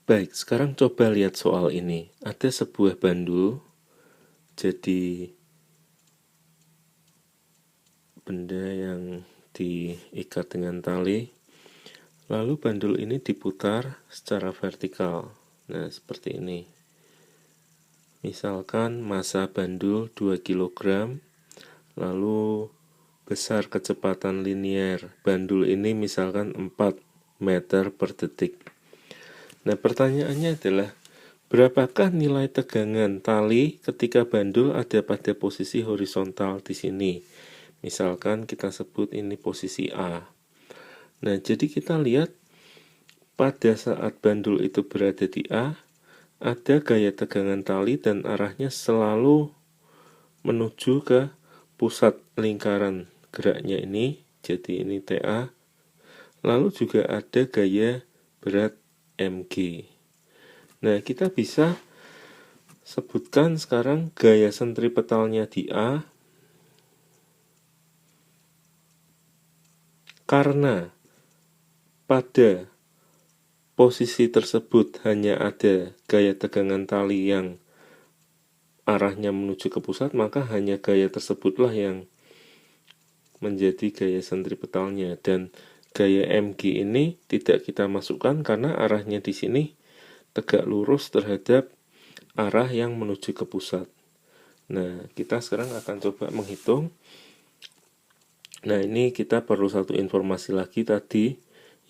Baik, sekarang coba lihat soal ini. Ada sebuah bandul, jadi benda yang diikat dengan tali, lalu bandul ini diputar secara vertikal. Nah, seperti ini. Misalkan massa bandul 2 kg, lalu besar kecepatan linear bandul ini misalkan 4 meter per detik. Nah, pertanyaannya adalah berapakah nilai tegangan tali ketika bandul ada pada posisi horizontal di sini? Misalkan kita sebut ini posisi A. Nah, jadi kita lihat pada saat bandul itu berada di A, ada gaya tegangan tali dan arahnya selalu menuju ke pusat lingkaran geraknya ini, jadi ini TA. Lalu juga ada gaya berat mg. Nah, kita bisa sebutkan sekarang gaya sentripetalnya di A karena pada posisi tersebut hanya ada gaya tegangan tali yang arahnya menuju ke pusat, maka hanya gaya tersebutlah yang menjadi gaya sentripetalnya, dan gaya mg ini tidak kita masukkan karena arahnya di sini tegak lurus terhadap arah yang menuju ke pusat. Nah, kita sekarang akan coba menghitung. Nah, ini kita perlu satu informasi lagi tadi,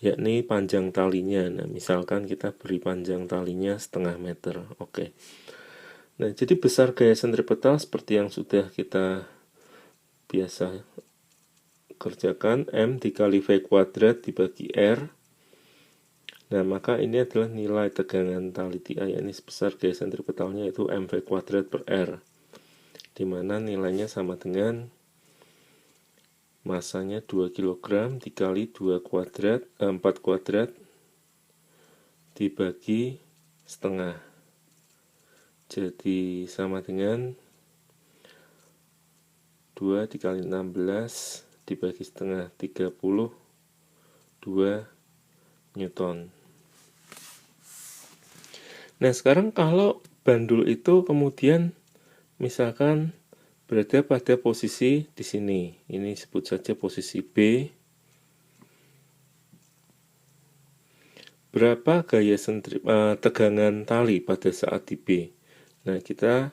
yakni panjang talinya. Nah, misalkan kita beri panjang talinya 0,5 meter. Oke. Nah, jadi besar gaya sentripetal seperti yang sudah kita biasa kerjakan, M dikali V kuadrat dibagi R. Nah, maka ini adalah nilai tegangan tali di A, yakni sebesar gaya sentripetalnya itu mv kuadrat per R, dimana nilainya sama dengan masanya 2 kg dikali 4 kuadrat dibagi setengah, jadi sama dengan 2 dikali 16 dibagi setengah, 32 Newton. Nah, sekarang kalau bandul itu kemudian misalkan berada pada posisi di sini, ini sebut saja posisi B. Berapa gaya tegangan tali pada saat di B? Nah, kita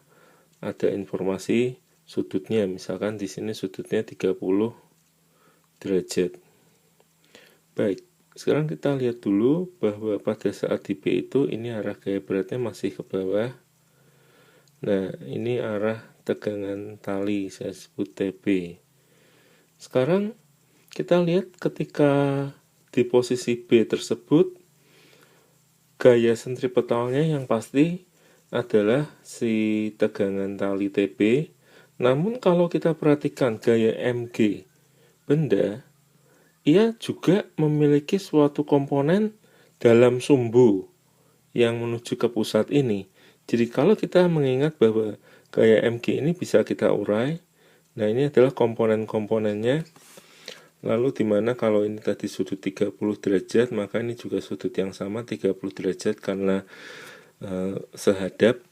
ada informasi sudutnya, misalkan di sini sudutnya 30 derajat. Baik, sekarang kita lihat dulu bahwa pada saat di B itu ini arah gaya beratnya masih ke bawah. Nah, ini arah tegangan tali, saya sebut TB. Sekarang kita lihat ketika di posisi B tersebut, gaya sentripetalnya yang pasti adalah si tegangan tali TB. Namun kalau kita perhatikan gaya mg benda, ia juga memiliki suatu komponen dalam sumbu yang menuju ke pusat ini. Jadi kalau kita mengingat bahwa gaya mg ini bisa kita urai, nah ini adalah komponen-komponennya. Lalu dimana kalau ini tadi sudut 30 derajat, maka ini juga sudut yang sama 30 derajat karena sehadap.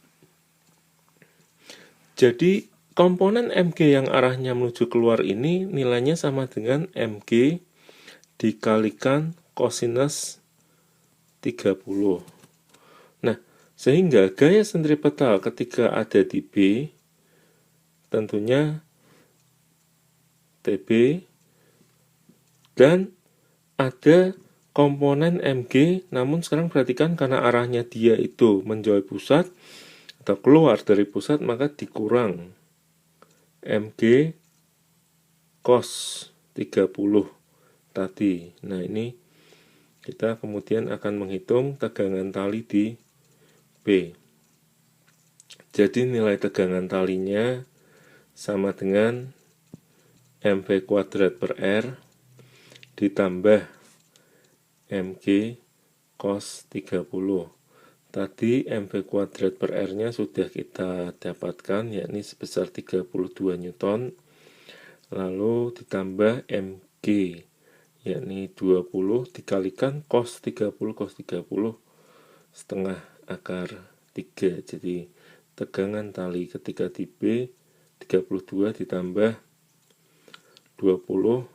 Jadi komponen mg yang arahnya menuju keluar ini nilainya sama dengan mg dikalikan kosinus 30. Nah, sehingga gaya sentripetal ketika ada di B tentunya TB dan ada komponen mg, namun sekarang perhatikan karena arahnya dia itu menjauhi pusat atau keluar dari pusat, maka dikurang mg cos 30 tadi. Nah, ini kita kemudian akan menghitung tegangan tali di B. Jadi nilai tegangan talinya sama dengan mv kuadrat per R ditambah mg cos 30. Tadi mv kuadrat per R nya sudah kita dapatkan, yakni sebesar 32 Newton. Lalu ditambah mg, yakni 20 dikalikan cos 30. setengah akar 3. Jadi tegangan tali ketika di B 32 ditambah 20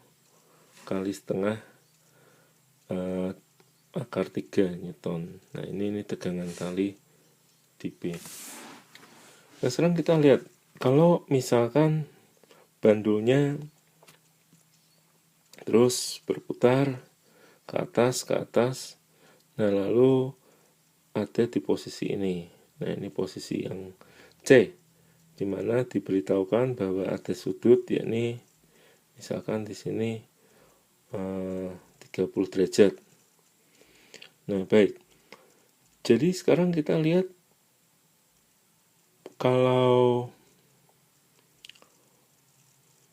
kali setengah akar 3 Newton. Nah ini tegangan tali di B. Nah sekarang kita lihat, kalau misalkan bandulnya terus berputar ke atas, nah lalu ada di posisi ini. Nah ini posisi yang C, dimana diberitahukan bahwa ada sudut, yakni misalkan di sini 30 derajat. Nah baik, jadi sekarang kita lihat, kalau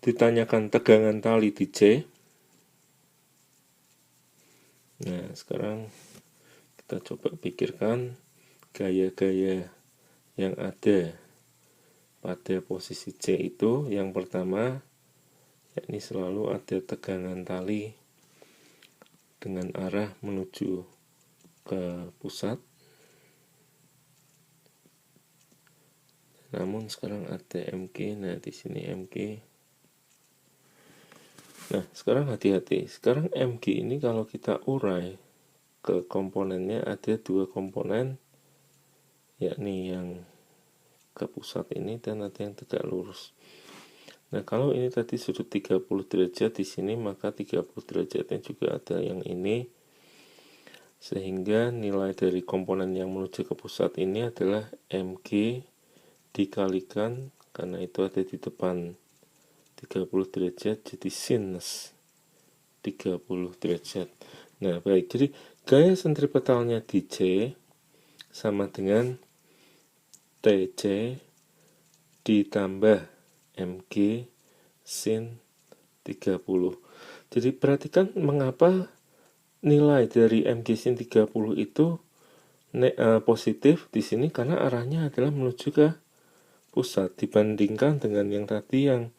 ditanyakan tegangan tali di C, nah sekarang kita coba pikirkan gaya-gaya yang ada pada posisi C itu. Yang pertama, yakni selalu ada tegangan tali dengan arah menuju ke pusat. Namun sekarang ada MG, nah di sini MG. Nah sekarang hati-hati, sekarang MG ini kalau kita urai ke komponennya, ada 2 komponen, yakni yang ke pusat ini dan ada yang tegak lurus. Nah kalau ini tadi sudut 30 derajat di sini, maka 30 derajatnya juga ada yang ini, sehingga nilai dari komponen yang menuju ke pusat ini adalah MG dikalikan, karena itu ada di depan 30 derajat, jadi sinus 30 derajat. Nah baik, jadi gaya sentripetalnya di C sama dengan TC ditambah MG sin 30. Jadi perhatikan mengapa nilai dari MG sin 30 itu positif di sini, karena arahnya adalah menuju ke pusat, dibandingkan dengan yang tadi yang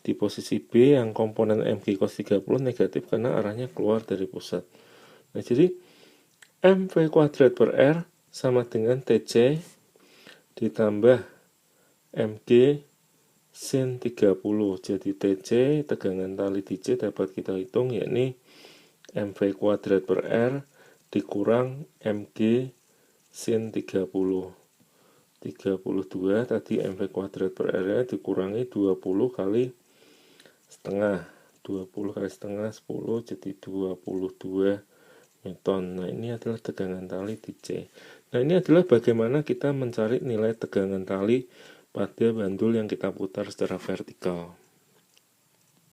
di posisi B yang komponen MG cos 30 negatif karena arahnya keluar dari pusat. Nah jadi MV kuadrat per R sama dengan TC ditambah MG sin 30. Jadi TC, tegangan tali di C, dapat kita hitung, yakni MV kuadrat per R dikurang MG sin 30. 32 tadi MV kuadrat per R nya dikurangi 20 kali setengah. 20 kali setengah 10, jadi 22 Newton. Nah ini adalah tegangan tali di C. Nah ini adalah bagaimana kita mencari nilai tegangan tali pada bandul yang kita putar secara vertikal.